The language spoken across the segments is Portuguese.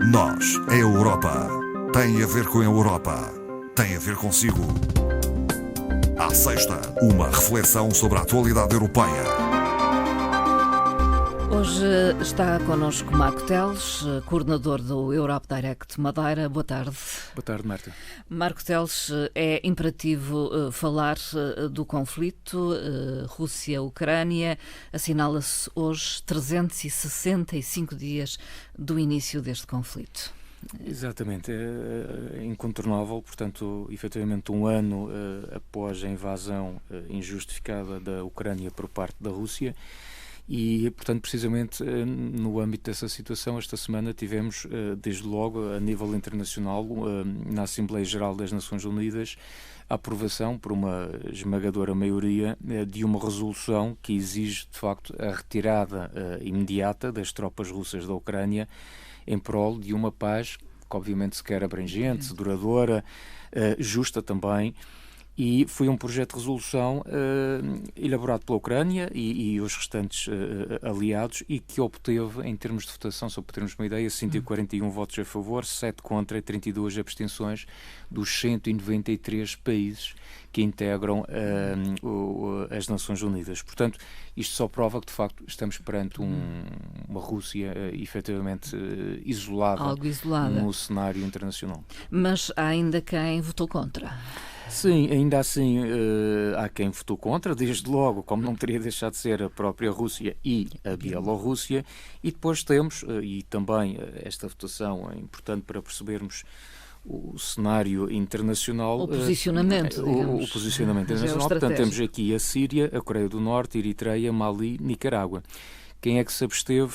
Nós, a Europa, tem a ver com a Europa, tem a ver consigo. À sexta, uma reflexão sobre a atualidade europeia. Hoje está connosco Marco Teles, coordenador do Europe Direct Madeira. Boa tarde. Boa tarde, Marta. Marco Teles, é imperativo falar do conflito Rússia-Ucrânia. Assinala-se hoje 365 dias do início deste conflito. Exatamente, é incontornável, portanto, efetivamente um ano após a invasão injustificada da Ucrânia por parte da Rússia. E, portanto, precisamente no âmbito dessa situação, esta semana tivemos, desde logo, a nível internacional, na Assembleia Geral das Nações Unidas, a aprovação, por uma esmagadora maioria, de uma resolução que exige, de facto, a retirada imediata das tropas russas da Ucrânia em prol de uma paz que, obviamente, se quer abrangente, duradoura, justa também. E foi um projeto de resolução elaborado pela Ucrânia e os restantes aliados e que obteve, em termos de votação, só para termos uma ideia, 141 votos a favor, 7 contra e 32 abstenções dos 193 países que integram as Nações Unidas. Portanto, isto só prova que, de facto, estamos perante uma Rússia efetivamente isolada no cenário internacional. Mas há ainda quem votou contra. Sim, ainda assim há quem votou contra, desde logo, como não teria deixado de ser a própria Rússia e a Bielorrússia, e depois temos, e também esta votação é importante para percebermos o cenário internacional. O posicionamento, digamos. O posicionamento internacional. Portanto, temos aqui a Síria, a Coreia do Norte, Eritreia, Mali, Nicarágua. Quem é que se absteve?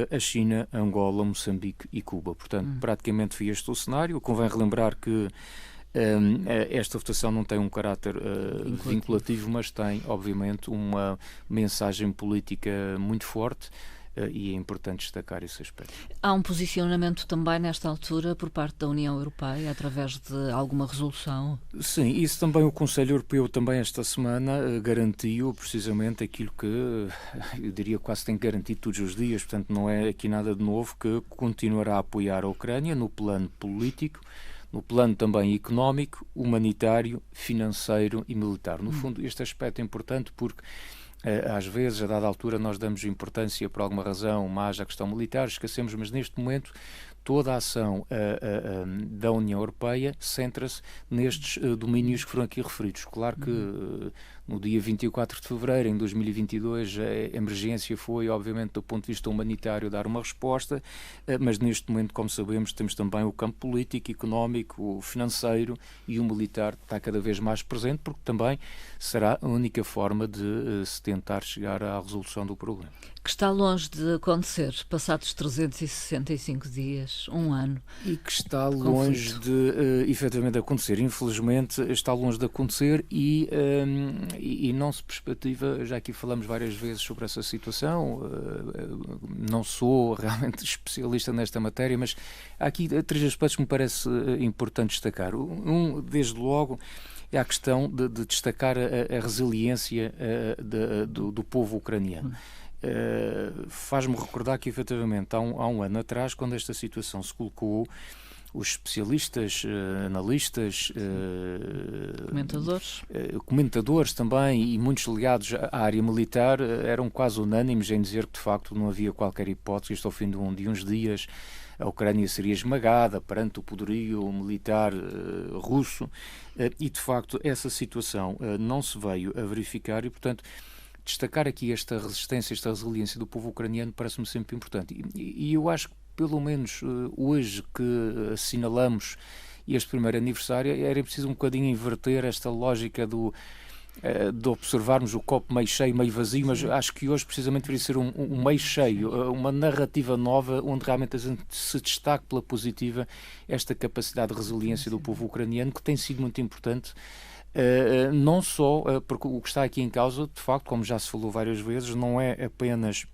A China, Angola, Moçambique e Cuba. Portanto, praticamente foi este o cenário. Convém relembrar que esta votação não tem um caráter vinculativo, mas tem, obviamente, uma mensagem política muito forte e é importante destacar esse aspecto. Há um posicionamento também, nesta altura, por parte da União Europeia, através de alguma resolução? Sim, isso também o Conselho Europeu, também esta semana, garantiu precisamente aquilo que, eu diria, quase tem garantido todos os dias, portanto não é aqui nada de novo, que continuará a apoiar a Ucrânia no plano político, no plano também económico, humanitário, financeiro e militar. No fundo, este aspecto é importante porque, às vezes, a dada altura, nós damos importância, por alguma razão, mais à questão militar, esquecemos, mas neste momento toda a ação da União Europeia centra-se nestes domínios que foram aqui referidos. Claro que no dia 24 de fevereiro de 2022 a emergência foi, obviamente, do ponto de vista humanitário, dar uma resposta, mas neste momento, como sabemos, temos também o campo político, económico, o financeiro e o militar que está cada vez mais presente, porque também será a única forma de se tentar chegar à resolução do problema. Que está longe de acontecer, passados 365 dias, um ano. E que está longe de efetivamente acontecer. Infelizmente está longe de acontecer e não se perspectiva, já aqui falamos várias vezes sobre essa situação, não sou realmente especialista nesta matéria, mas há aqui 3 aspectos que me parece importante destacar. Desde logo, é a questão de destacar a resiliência do povo ucraniano. Faz-me recordar que, efetivamente, há um ano atrás, quando esta situação se colocou, os especialistas, analistas, comentadores também e muitos ligados à área militar eram quase unânimes em dizer que, de facto, não havia qualquer hipótese, isto ao fim de uns dias, a Ucrânia seria esmagada perante o poderio militar russo e, de facto, essa situação não se veio a verificar e, portanto, destacar aqui esta resistência, esta resiliência do povo ucraniano parece-me sempre importante. E eu acho que, pelo menos hoje que assinalamos este primeiro aniversário, era preciso um bocadinho inverter esta lógica de observarmos o copo meio cheio, meio vazio, mas acho que hoje precisamente deveria ser um meio cheio, uma narrativa nova, onde realmente a gente se destaque pela positiva esta capacidade de resiliência do povo ucraniano, que tem sido muito importante. Não só porque o que está aqui em causa, de facto, como já se falou várias vezes, não é apenas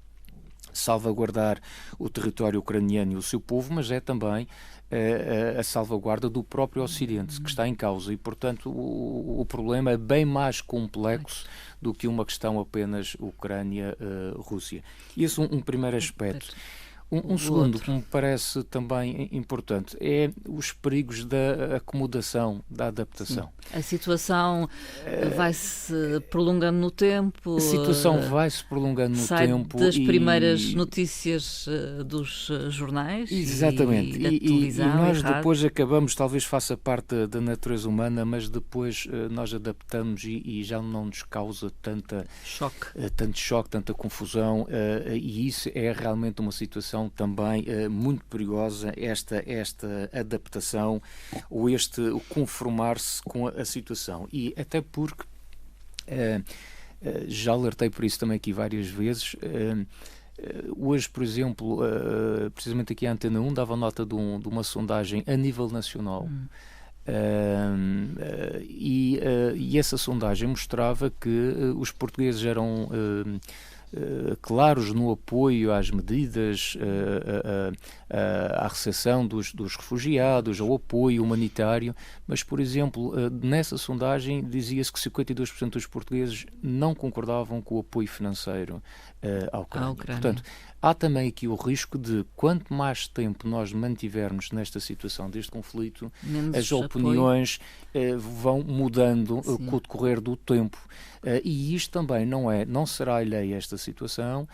salvaguardar o território ucraniano e o seu povo, mas é também a salvaguarda do próprio Ocidente, que está em causa e, portanto, o problema é bem mais complexo do que uma questão apenas Ucrânia-Rússia. E esse é um primeiro aspecto. Um segundo que me parece também importante é os perigos da acomodação, da adaptação. Sim. A situação vai-se prolongando no tempo. A situação vai-se prolongando no tempo. Das primeiras notícias dos jornais. Exatamente. E da televisão, e nós e rádio. depois acabamos, talvez faça parte da natureza humana, mas depois nós adaptamos e já não nos causa tanto choque, tanta confusão, e isso é realmente uma situação também muito perigosa, esta adaptação ou o conformar-se com a situação. E até porque já alertei por isso também aqui várias vezes. Hoje, por exemplo, precisamente aqui a Antena 1 dava nota de uma sondagem a nível nacional. E essa sondagem mostrava que os portugueses eram claros no apoio às medidas, à recepção dos refugiados, ao apoio humanitário, mas, por exemplo, nessa sondagem dizia-se que 52% dos portugueses não concordavam com o apoio financeiro à Ucrânia. Portanto, há também aqui o risco de, quanto mais tempo nós mantivermos nesta situação deste conflito, as opiniões vão mudando com o decorrer do tempo. E isto também não será alheio a esta situação,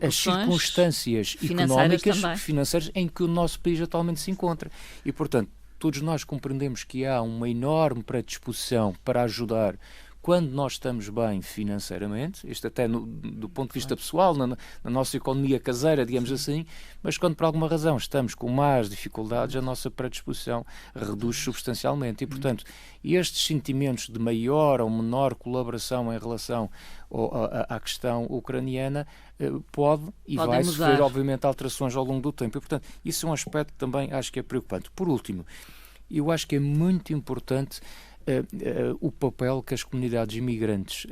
as circunstâncias económicas, financeiras em que o nosso país atualmente se encontra. E, portanto, todos nós compreendemos que há uma enorme predisposição para ajudar quando nós estamos bem financeiramente, isto até do ponto de vista pessoal, na nossa economia caseira, digamos assim, mas quando por alguma razão estamos com mais dificuldades, a nossa predisposição reduz substancialmente. E, portanto, estes sentimentos de maior ou menor colaboração em relação à questão ucraniana pode e vai sofrer, obviamente, alterações ao longo do tempo. E, portanto, isso é um aspecto que também acho que é preocupante. Por último, eu acho que é muito importante o papel que as comunidades imigrantes,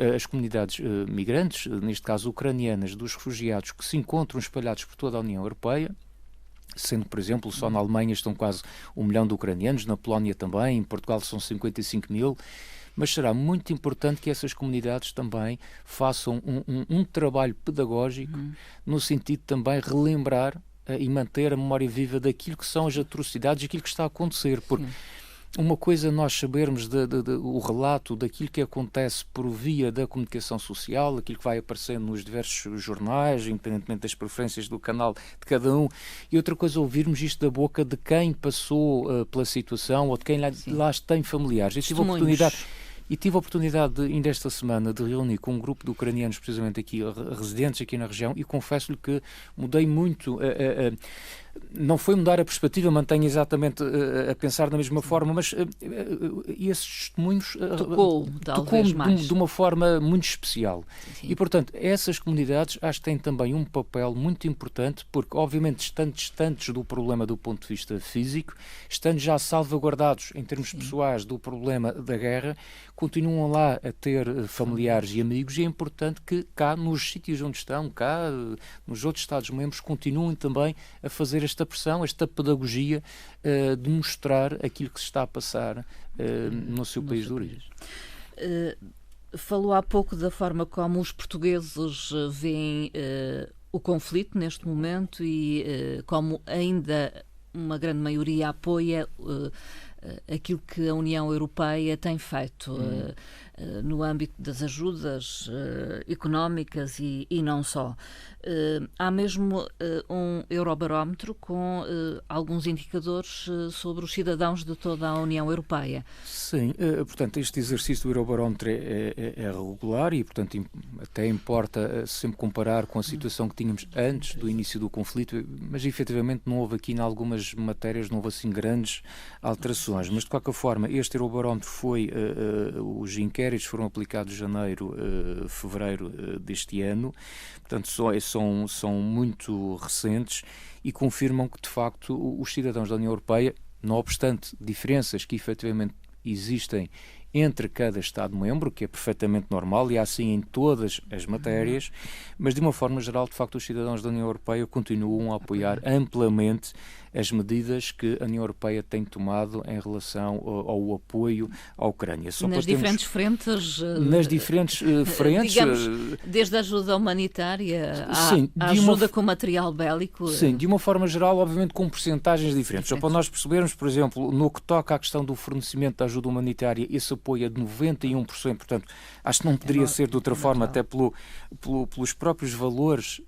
migrantes, neste caso ucranianas, dos refugiados que se encontram espalhados por toda a União Europeia, sendo, por exemplo, só na Alemanha estão quase 1 milhão de ucranianos, na Polónia também, em Portugal são 55 mil, mas será muito importante que essas comunidades também façam um trabalho pedagógico no sentido de também relembrar e manter a memória viva daquilo que são as atrocidades e aquilo que está a acontecer, porque uma coisa é nós sabermos o relato daquilo que acontece por via da comunicação social, aquilo que vai aparecendo nos diversos jornais, independentemente das preferências do canal de cada um, e outra coisa é ouvirmos isto da boca de quem passou pela situação ou de quem lá tem familiares. Eu tive a oportunidade ainda esta semana de reunir com um grupo de ucranianos precisamente aqui, residentes aqui na região, e confesso-lhe que mudei muito. Não foi mudar a perspectiva, mantenho exatamente a pensar da mesma forma, mas esses testemunhos tocou-me de uma forma muito especial. Sim. E, portanto, essas comunidades acho que têm também um papel muito importante, porque, obviamente, estando distantes do problema do ponto de vista físico, estando já salvaguardados em termos pessoais do problema da guerra, continuam lá a ter familiares e amigos, e é importante que cá, nos sítios onde estão, cá, nos outros Estados-membros, continuem também a fazer esta pressão, esta pedagogia de mostrar aquilo que se está a passar no seu país de origem. Falou há pouco da forma como os portugueses veem o conflito neste momento e como ainda uma grande maioria apoia aquilo que a União Europeia tem feito no âmbito das ajudas económicas e não só. Há mesmo um Eurobarómetro com alguns indicadores sobre os cidadãos de toda a União Europeia. Sim, portanto, este exercício do Eurobarómetro é regular e, portanto, até importa sempre comparar com a situação que tínhamos antes do início do conflito, mas efetivamente não houve aqui em algumas matérias, não houve assim grandes alterações, mas de qualquer forma este Eurobarómetro foi, os inquéritos foram aplicados em janeiro, fevereiro deste ano, portanto são muito recentes e confirmam que de facto os cidadãos da União Europeia, não obstante diferenças que efetivamente existem entre cada Estado-membro, que é perfeitamente normal e há assim em todas as matérias, mas de uma forma geral, de facto, os cidadãos da União Europeia continuam a apoiar amplamente as medidas que a União Europeia tem tomado em relação ao apoio à Ucrânia. Nas diferentes frentes? Nas diferentes frentes. Digamos, desde a ajuda humanitária à ajuda com material bélico? Sim, de uma forma geral, obviamente com percentagens diferentes. Só para nós percebermos, por exemplo, no que toca à questão do fornecimento da ajuda humanitária, esse apoio é de 91%, portanto, acho que não poderia ser de outra forma, até pelos próprios valores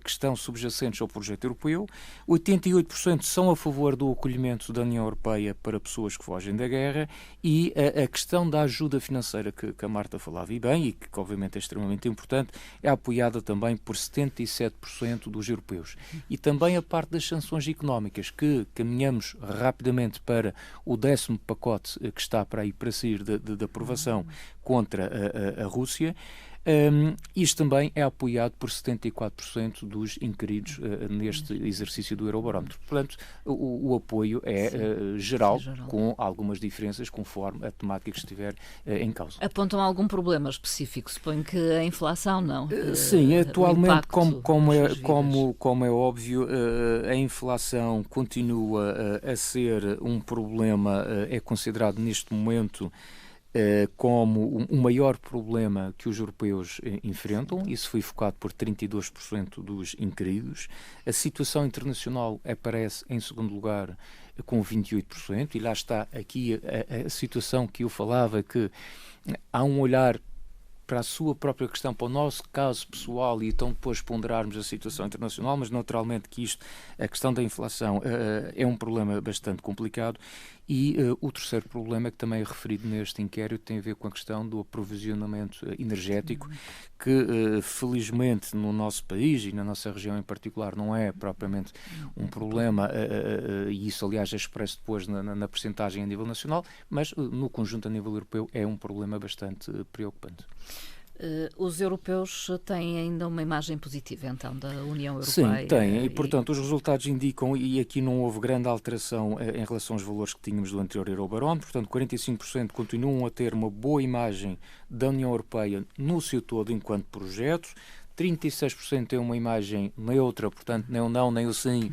que estão subjacentes ao projeto europeu. 88% são a favor do acolhimento da União Europeia para pessoas que fogem da guerra e a questão da ajuda financeira que a Marta falava e bem, e que obviamente é extremamente importante, é apoiada também por 77% dos europeus. E também a parte das sanções económicas, que caminhamos rapidamente para o 10º pacote que está para aí para sair de aprovação contra a Rússia. Isto também é apoiado por 74% dos inquiridos neste exercício do Eurobarómetro. Portanto, o apoio é geral, com algumas diferenças conforme a temática que estiver em causa. Apontam algum problema específico? Suponho que a inflação não? Sim, atualmente, como é óbvio, a inflação continua a ser um problema, é considerado neste momento como o maior problema que os europeus enfrentam. Isso foi focado por 32% dos inquiridos. A situação internacional aparece em segundo lugar com 28%, e lá está aqui a situação que eu falava, que há um olhar para a sua própria questão, para o nosso caso pessoal, e então depois ponderarmos a situação internacional, mas naturalmente que a questão da inflação é um problema bastante complicado. E o terceiro problema, que também é referido neste inquérito, tem a ver com a questão do aprovisionamento energético, que felizmente no nosso país e na nossa região em particular não é propriamente um problema, e isso aliás é expresso depois na percentagem a nível nacional, mas no conjunto a nível europeu é um problema bastante preocupante. Os europeus têm ainda uma imagem positiva, então, da União Europeia? Sim, têm, e portanto os resultados indicam, e aqui não houve grande alteração em relação aos valores que tínhamos do anterior Eurobarómetro, portanto 45% continuam a ter uma boa imagem da União Europeia no seu todo enquanto projeto, 36% têm uma imagem neutra, portanto nem o não nem o sim,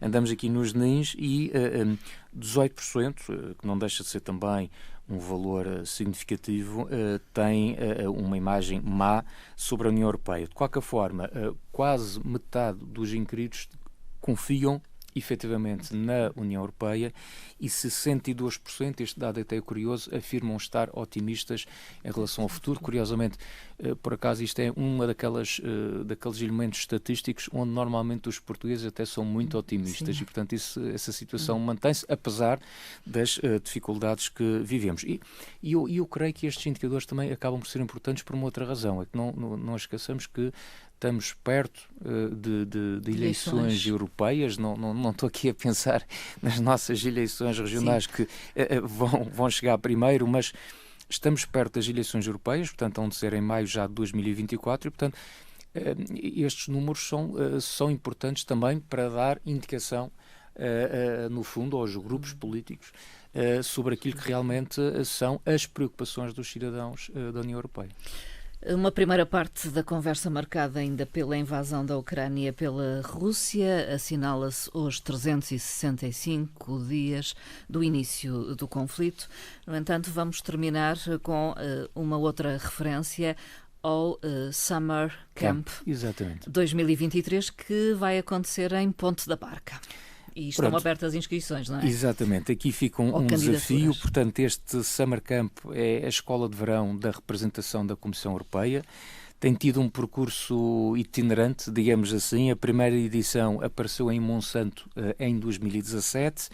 andamos aqui nos nins, e 18%, que não deixa de ser também um valor significativo, tem uma imagem má sobre a União Europeia. De qualquer forma, quase metade dos inquiridos confiam efetivamente na União Europeia, e 62%, este dado até é curioso, afirmam estar otimistas em relação ao futuro. Curiosamente, por acaso, isto é uma daqueles elementos estatísticos onde normalmente os portugueses até são muito otimistas. Sim. E, portanto, essa situação mantém-se, apesar das dificuldades que vivemos. E eu creio que estes indicadores também acabam por ser importantes por uma outra razão, é que não esqueçamos que estamos perto de eleições europeias. Não estou aqui a pensar nas nossas eleições regionais. Sim. Que vão chegar primeiro, mas estamos perto das eleições europeias, portanto, vão ser em maio já de 2024, e, portanto, estes números são importantes também para dar indicação, no fundo, aos grupos políticos sobre aquilo que realmente são as preocupações dos cidadãos da União Europeia. Uma primeira parte da conversa marcada ainda pela invasão da Ucrânia pela Rússia. Assinala-se hoje 365 dias do início do conflito. No entanto, vamos terminar com uma outra referência ao Summer Camp 2023, que vai acontecer em Ponte da Barca. E estão abertas inscrições, não é? Exatamente, aqui fica um desafio. Portanto, este Summer Camp é a escola de verão da representação da Comissão Europeia. Tem tido um percurso itinerante, digamos assim. A primeira edição apareceu em Monsanto em 2017,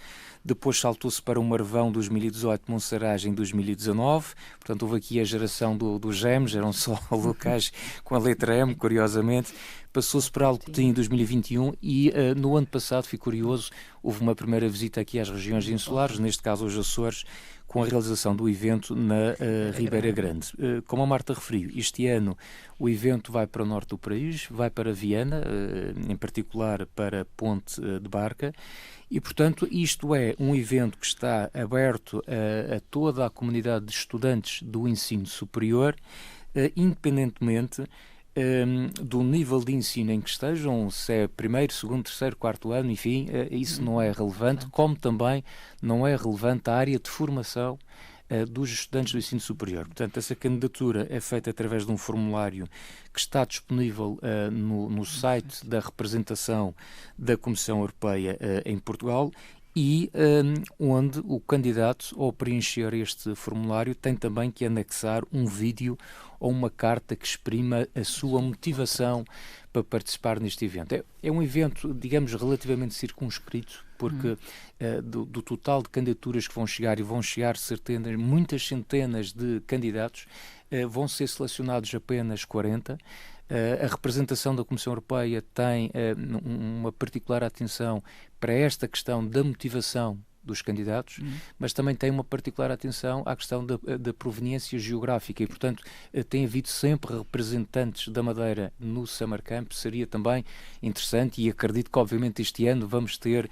depois saltou-se para o Marvão 2018, Monsaraz em 2019, portanto houve aqui a geração dos GEMs, eram só locais com a letra M, curiosamente. passou-se para Alcotim em 2021 e no ano passado, fui curioso, houve uma primeira visita aqui às regiões insulares, neste caso aos Açores, com a realização do evento na Ribeira Grande. Como a Marta referiu, este ano o evento vai para o norte do país, vai para Viana, em particular para Ponte de Barca, e, portanto, isto é um evento que está aberto a toda a comunidade de estudantes do ensino superior, independentemente do nível de ensino em que estejam, se é primeiro, segundo, terceiro, quarto ano, enfim, isso não é relevante, como também não é relevante a área de formação dos estudantes do ensino superior. Portanto, essa candidatura é feita através de um formulário que está disponível no site da representação da Comissão Europeia em Portugal e onde o candidato, ao preencher este formulário, tem também que anexar um vídeo ou uma carta que exprima a sua motivação para participar neste evento. É um evento, digamos, relativamente circunscrito, porque do total de candidaturas que vão chegar, e vão chegar muitas centenas de candidatos, vão ser selecionados apenas 40. A representação da Comissão Europeia tem uma particular atenção para esta questão da motivação dos candidatos, mas também tem uma particular atenção à questão da proveniência geográfica e, portanto, tem havido sempre representantes da Madeira no Summer Camp. Seria também interessante, e acredito que, obviamente, este ano vamos ter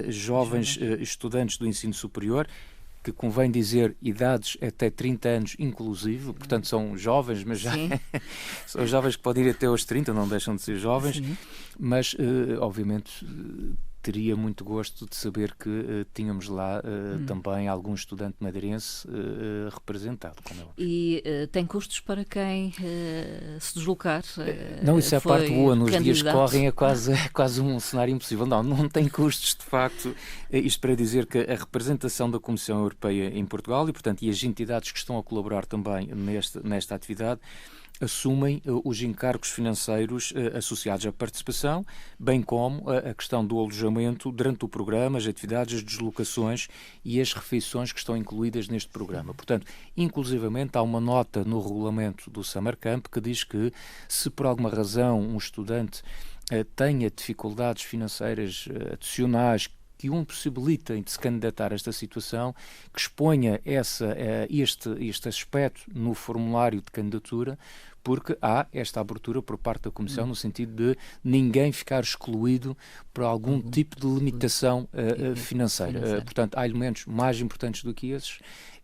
jovens estudantes do ensino superior, que convém dizer idades até 30 anos inclusive, portanto são jovens, mas já são jovens que podem ir até aos 30, não deixam de ser jovens, mas obviamente teria muito gosto de saber que tínhamos lá também algum estudante madeirense representado. Como é óbvio. E tem custos para quem se deslocar? Não, isso é a parte boa. Nos dias que correm é quase um cenário impossível. Não tem custos, de facto. Isto para dizer que a representação da Comissão Europeia em Portugal e, portanto, e as entidades que estão a colaborar também nesta atividade assumem os encargos financeiros associados à participação, bem como a questão do alojamento durante o programa, as atividades, as deslocações e as refeições que estão incluídas neste programa. Portanto, inclusivamente há uma nota no regulamento do Summer Camp que diz que, se por alguma razão um estudante tenha dificuldades financeiras adicionais que o possibilitem de se candidatar a esta situação, que exponha este aspecto no formulário de candidatura, porque há esta abertura por parte da Comissão no sentido de ninguém ficar excluído por algum tipo de limitação financeira. Portanto, há elementos mais importantes do que esses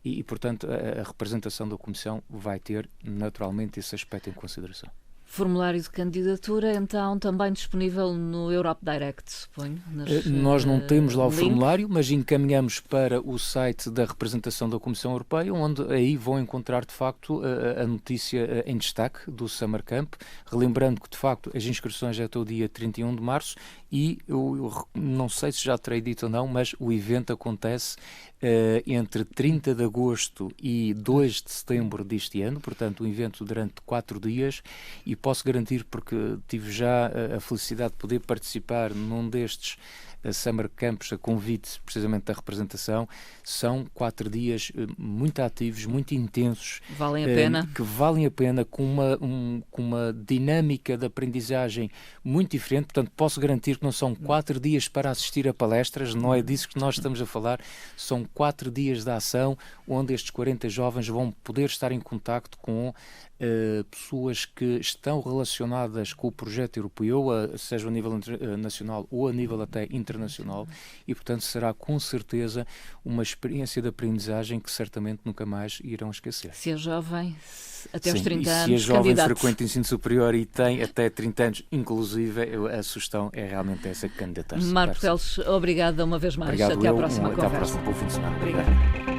e, portanto, a representação da Comissão vai ter naturalmente esse aspecto em consideração. Formulário de candidatura, então, também disponível no Europe Direct, suponho? Nós não temos lá o formulário, mas encaminhamos para o site da representação da Comissão Europeia, onde aí vão encontrar, de facto, a notícia em destaque do Summer Camp, relembrando que, de facto, as inscrições é até o dia 31 de março e eu não sei se já terei dito ou não, mas o evento acontece entre 30 de agosto e 2 de setembro deste ano, portanto, um evento durante 4 dias, e posso garantir, porque tive já a felicidade de poder participar num destes Summer Camps a convite precisamente da representação. São 4 dias muito ativos, muito intensos. Valem a pena. Que valem a pena, com uma dinâmica de aprendizagem muito diferente. Portanto, posso garantir que não são 4 dias para assistir a palestras, não é disso que nós estamos a falar. São 4 dias de ação, onde estes 40 jovens vão poder estar em contacto com pessoas que estão relacionadas com o projeto europeu, seja a nível nacional ou a nível até internacional, e portanto será com certeza uma experiência de aprendizagem que certamente nunca mais irão esquecer. Se é jovem, até aos 30 anos, se é jovem, frequenta ensino superior e tem até 30 anos, inclusive, a sugestão é realmente essa, candidatar-se. Marco Teles, obrigada uma vez mais. Obrigado, até à próxima conversa. Até à próxima. Bom fim de semana. Obrigada.